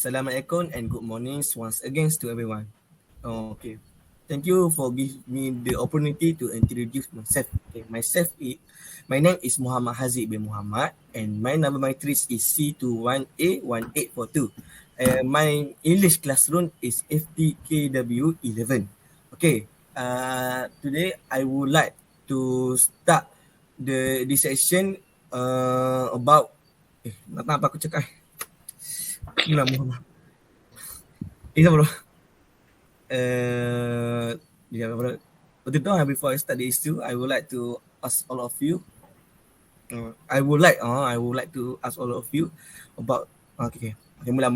Assalamualaikum and good morning once again to everyone. Okay. Thank you for giving me the opportunity to introduce myself. Okay, my name is Muhammad HAZIQ bin Mohamad and my number my trace is C21A1842. My English classroom is FTKW 11. Okay. Today I would like to start this session about apa aku cakap? Inilah Muhammad. Bro. Yeah, bro. Before I start this too, I would like to ask all of you. I would like to ask all of you about. Okay, mula.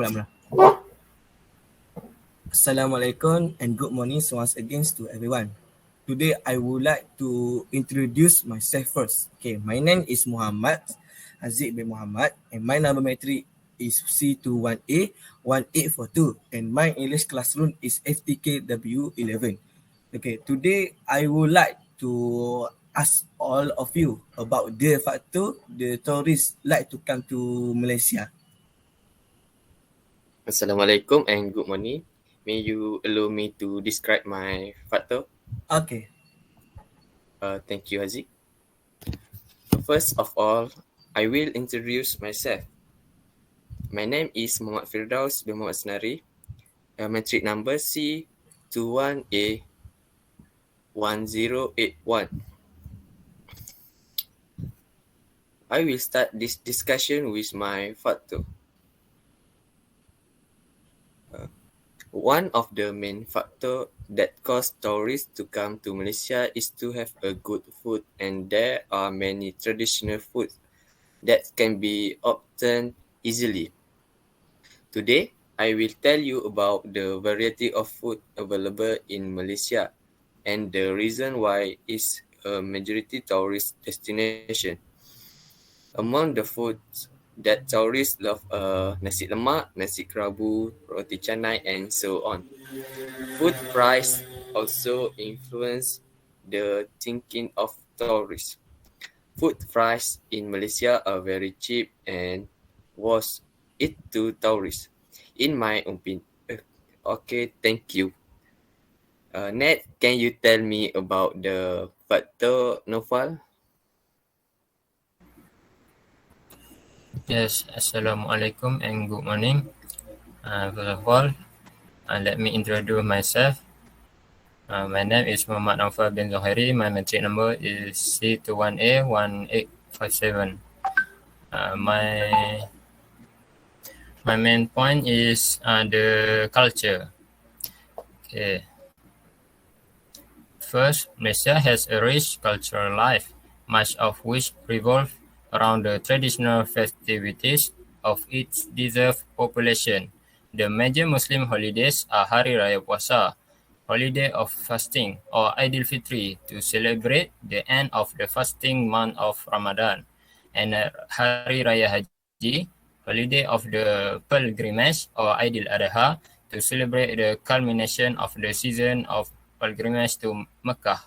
Assalamualaikum and good morning once again to everyone. Today I would like to introduce myself first. Okay, my name is Muhammad HAZIQ bin Mohamad and my number metric is C21A1842 and my English classroom is FTKW 11. Okay, today I would like to ask all of you about the factor the tourists like to come to Malaysia. Assalamualaikum and good morning. May you allow me to describe my factor? Okay. Thank you, HAZIQ. First of all, I will introduce myself. My name is Mohd FIRDAUS bin Mohd SENARI. Metric number C21A1081. I will start this discussion with my factor. One of the main factors that cause tourists to come to Malaysia is to have a good food, and there are many traditional foods that can be obtained easily. Today, I will tell you about the variety of food available in Malaysia and the reason why it's a majority tourist destination. Among the foods that tourists love are nasi lemak, nasi kerabu, roti canai, and so on. Food price also influence the thinking of tourists. Food price in Malaysia are very cheap and was it to tourists, in my opinion. Okay, thank you. Ned, can you tell me about the factor NAUFAL? Yes, Assalamualaikum and good morning. First of all, let me introduce myself. My name is Muhammad NAUFAL bin ZULKHOIRI. My metric number is C21A1857. My main point is the culture. Okay. First, Malaysia has a rich cultural life, much of which revolves around the traditional festivities of its diverse population. The major Muslim holidays are Hari Raya Puasa, Holiday of Fasting, or Aidilfitri, to celebrate the end of the fasting month of Ramadan, and Hari Raya Haji, Holiday of the Pilgrimage, or Aidil Adha, to celebrate the culmination of the season of pilgrimage to Mecca.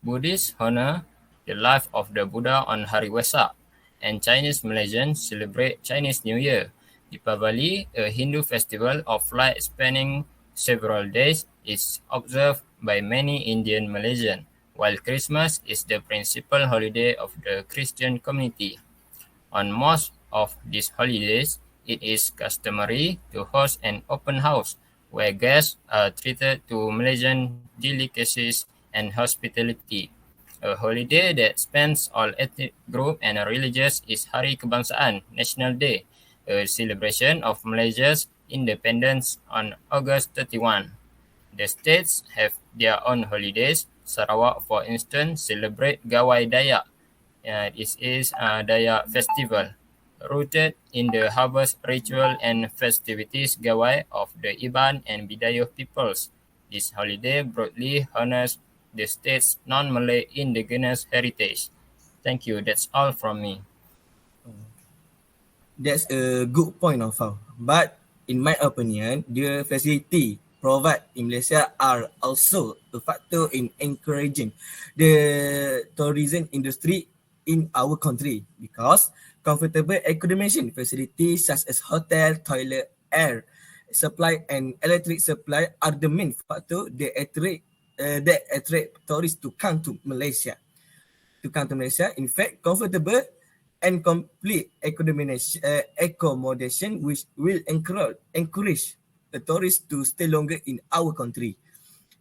Buddhists honor the life of the Buddha on Hari Wesak, and Chinese Malaysians celebrate Chinese New Year. Deepavali, a Hindu festival of light spanning several days, is observed by many Indian Malaysians, while Christmas is the principal holiday of the Christian community. On most of these holidays, it is customary to host an open house where guests are treated to Malaysian delicacies and hospitality. A holiday that spans all ethnic groups and religions is Hari Kebangsaan National Day, a celebration of Malaysia's independence on August 31. The states have their own holidays. Sarawak, for instance, celebrate Gawai Dayak. This is a Dayak festival, rooted in the harvest ritual and festivities Gawai of the Iban and Bidayuh peoples. This holiday broadly honors the state's non-Malay indigenous heritage. Thank you. That's all from me. That's a good point of view. But in my opinion, the facility provided in Malaysia are also a factor in encouraging the tourism industry in our country, because comfortable accommodation facilities such as hotel, toilet, air supply and electric supply are the main factor that attract tourists to come to Malaysia. In fact, comfortable and complete accommodation which will encourage the tourists to stay longer in our country.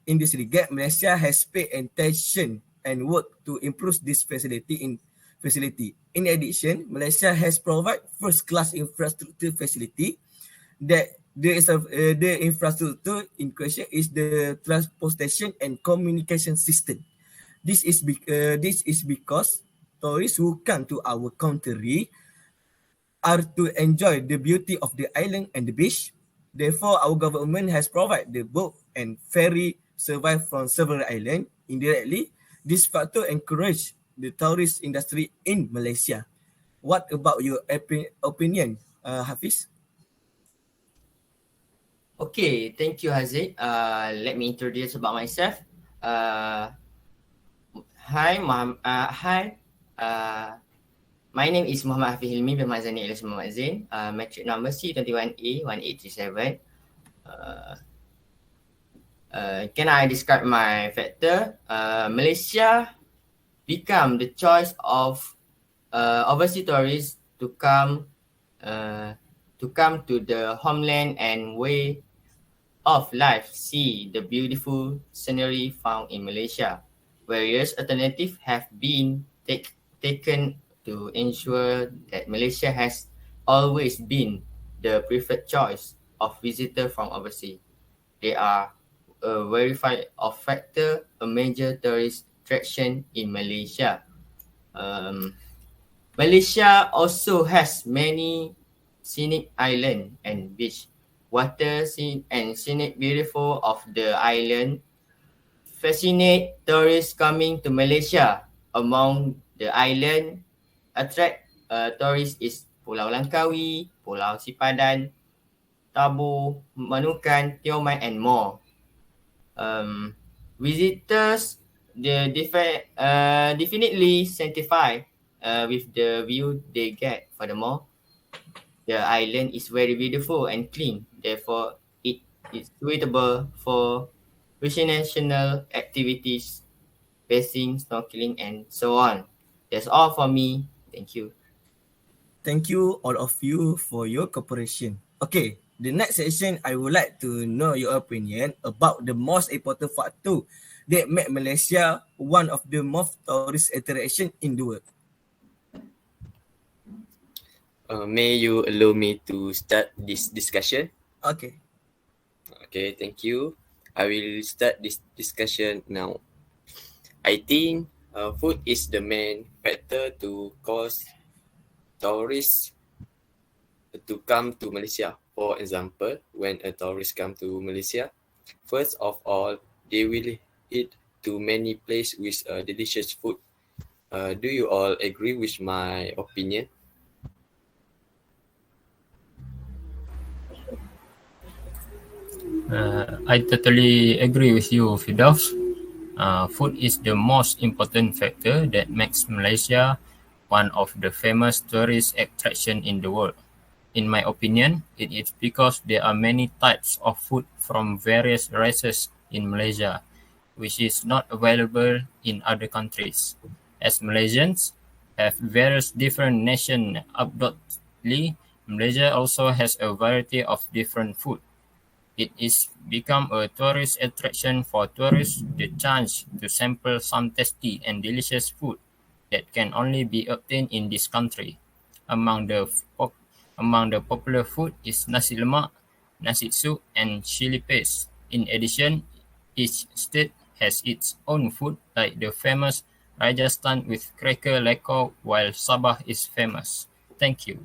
In this regard, Malaysia has paid attention and worked to improve this facility. In addition, Malaysia has provided first-class infrastructure facility that the infrastructure in question is the transportation and communication system. This is because tourists who come to our country are to enjoy the beauty of the island and the beach. Therefore, our government has provided the boat and ferry service from several islands. Indirectly, this factor encourage the tourist industry in Malaysia. What about your opinion, Hafiz? Okay, thank you, HAZIQ. Let me introduce about myself. Hi, my name is Muhammad HILMI bin Mohd alias Muhammad ZAIN. Metric number C21A1837. Can I describe my factor? Malaysia become the choice of overseas tourists to come to the homeland and way of life, see the beautiful scenery found in Malaysia. Various alternatives have been taken to ensure that Malaysia has always been the preferred choice of visitors from overseas. They are a verified of factor, a major tourist attraction in Malaysia. Malaysia also has many scenic island and beach. Water and scenic beautiful of the island fascinate tourists coming to Malaysia. Among the island attract tourists is Pulau Langkawi, Pulau Sipadan, Tabu, Manukan, Tioman and more. Visitors definitely satisfied with the view they get. Furthermore, the island is very beautiful and clean. Therefore, it is suitable for recreational activities, bathing, snorkeling, and so on. That's all for me. Thank you. Thank you all of you for your cooperation. Okay, the next section I would like to know your opinion about the most important factor that make Malaysia one of the most tourist attraction in the world. May you allow me to start this discussion? Okay. Okay, thank you. I will start this discussion now. I think food is the main factor to cause tourists to come to Malaysia. For example, when a tourist come to Malaysia, first of all, they will eat to many places with delicious food. Do you all agree with my opinion? I totally agree with you, FIRDAUS. Food is the most important factor that makes Malaysia one of the famous tourist attractions in the world. In my opinion, it is because there are many types of food from various races in Malaysia, which is not available in other countries. As Malaysians have various different nations, undoubtedly, Malaysia also has a variety of different food. It is become a tourist attraction for tourists, the chance to sample some tasty and delicious food that can only be obtained in this country. Among the popular food is nasi lemak, nasi soup, and chili paste. In addition, each state has its own food, like the famous Rajasthan with cracker lekor, while Sabah is famous. Thank you.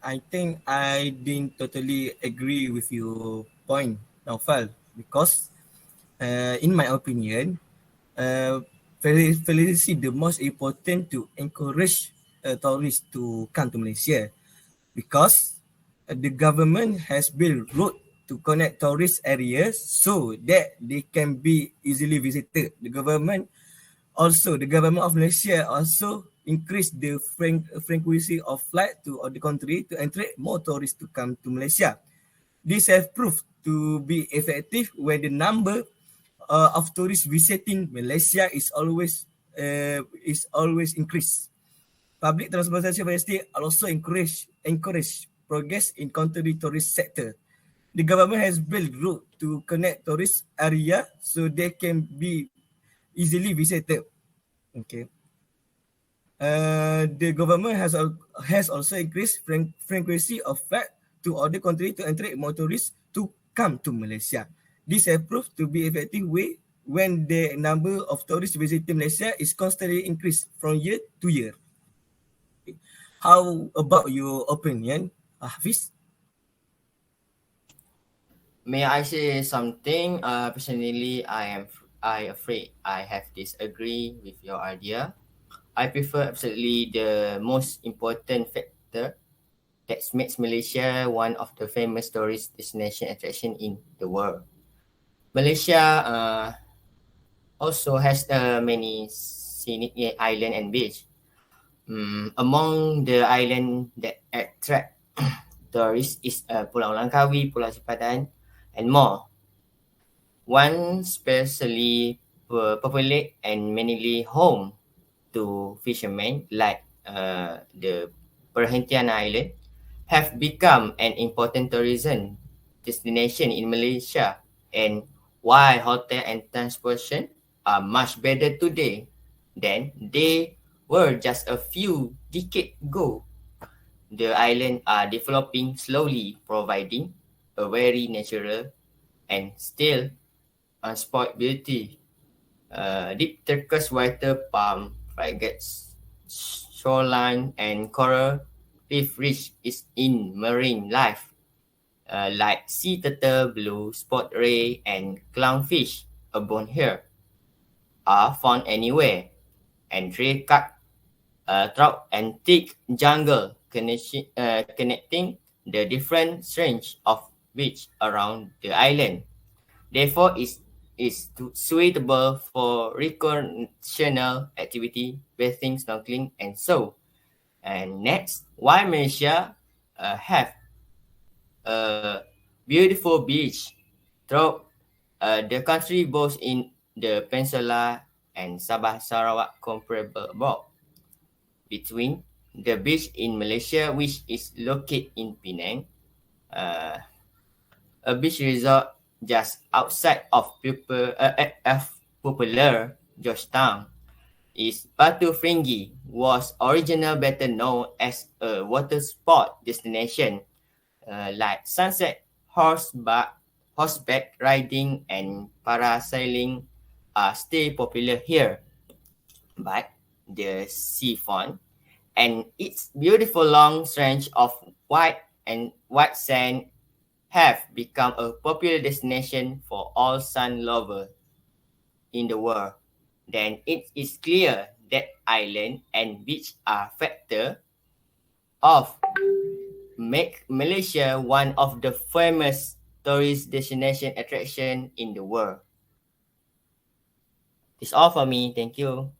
I think I didn't totally agree with your point, Naufal, because in my opinion, facility the most important to encourage tourists to come to Malaysia, because the government has built road to connect tourist areas so that they can be easily visited. The government of Malaysia also increase the frequency of flight to other country to attract more tourists to come to Malaysia. This has proved to be effective when the number of tourists visiting Malaysia is always increased. Public transportation facility also encourage progress in country tourist sector. The government has built route to connect tourist area so they can be easily visited. Okay. The government has also increased frequency of flight to other countries to attract more tourists to come to Malaysia. This has proved to be effective way when the number of tourists visiting Malaysia is constantly increased from year to year. How about your opinion, Hafiz? May I say something? Personally, I afraid I have disagree with your idea. I prefer absolutely the most important factor that makes Malaysia one of the famous tourist destination attraction in the world. Malaysia also has many scenic island and beach. Among the island that attract tourists is Pulau Langkawi, Pulau Sipadan, and more. One specially populate and mainly home to fishermen like the Perhentian Island have become an important tourism destination in Malaysia, and while hotel and transportation are much better today than they were just a few decades ago, the islands are developing slowly, providing a very natural and still unspoiled beauty. Deep turquoise water, palm, frigates, shoreline, and coral reef rich is in marine life, like sea turtle, blue spot ray, and clownfish, abound here, are found anywhere, and tree cut trout and thick jungle connecting the different range of beach around the island. Therefore, is suitable for recreational activity, bathing, snorkeling, and so. And next, why Malaysia have a beautiful beach throughout the country, both in the peninsula and Sabah Sarawak comparable between the beach in Malaysia, which is located in Penang, a beach resort just outside of popular Georgetown, is Batu Ferringhi, was originally better known as a water sport destination, like sunset, horseback riding, and parasailing are still popular here. But the seafront and its beautiful long stretch of white sand have become a popular destination for all sun lovers in the world. Then it is clear that island and beach are factor of make Malaysia one of the famous tourist destination attraction in the world. It's all for me. Thank you.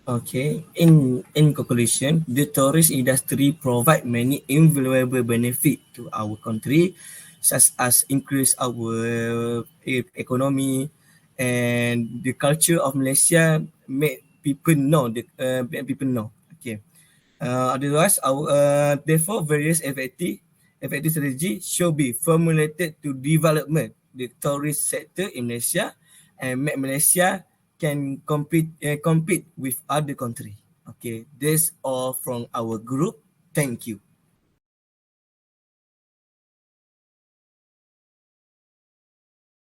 Okay. In conclusion, the tourist industry provide many invaluable benefit to our country, such as increase our economy, and the culture of Malaysia make people know. Okay. Otherwise, therefore various effective strategy should be formulated to development the tourist sector in Malaysia and make Malaysia can compete with other country. Okay, that's all from our group. Thank you.